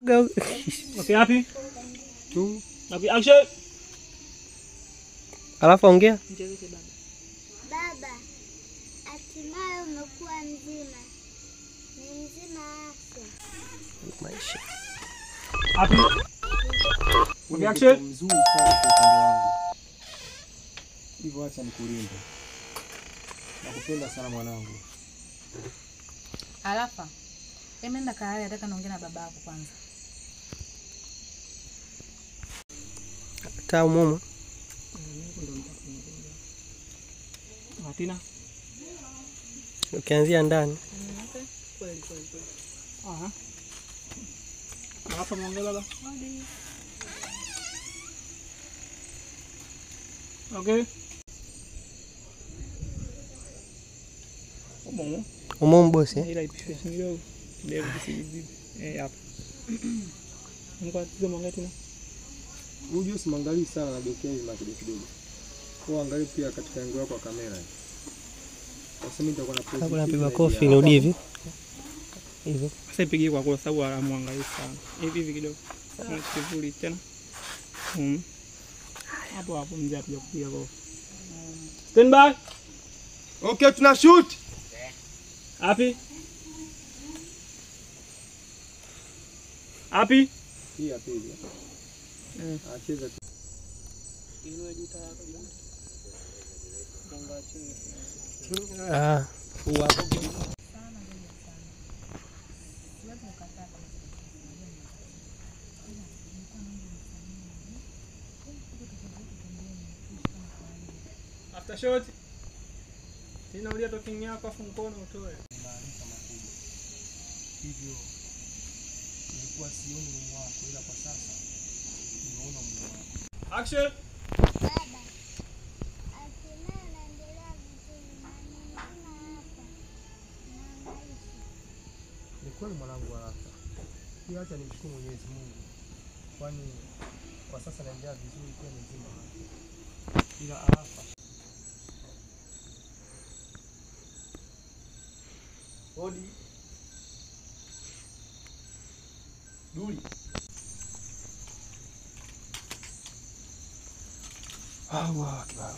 Okay, happy? Tu. Happy, action! Alafu ongea. Baba, hatimaye umekuwa mzima. Ni mzima afya. Maisha. Happy? Okay, action! Mzuri sana kwa upande wangu. Hivyo acha nikulinde. Nakupenda sana mwanangu. Alafa. Nenda kaale, nataka naongea na baba yako kwanza. Taa mumu. Martina. Ukianzia ndani. Okay. Kweli. Aha. Hapa muongea baba. Okay. Mumu bosi. Ila ipishe ndio. Ndio kisibibi. Hapa. Mungu atuze tena. Unajua usimwangalie sana na dokea hivi kidogo. Kwa angalia pia katika yango yako ya kamera. Sasa mimi nitakuwa na pose. Hapo napiga kofi nirudi hivi. Hivyo. Sasa ipigie kwa sababu anamwangalia sana. Hivi kidogo. Kivuli tena. Hapo mzee atakuja kupiga kofi. Stand by. Okay, tuna shoot. Happy? Happy? Hii hapo hivi. Acheza tu. Ile juta yako bila. Gonga chini. Huwa after shot. Tena ulia talking yako afu mkono utoe. Maarifa makubwa. Hivyo nilikuwa sioni mume wako ila kwa sasa nimeona mume wako. Action. Baba, hatimaye naendelea vizuri na ni mzima hapa. Naishi. Ni kweli mwanangu haraka. Pia acha nimshukuru Mwenyezi Mungu. Kwani kwa sasa naendelea vizuri pia ni mzima hapa. Ila arafa. Odi. Duli. Allah akbar.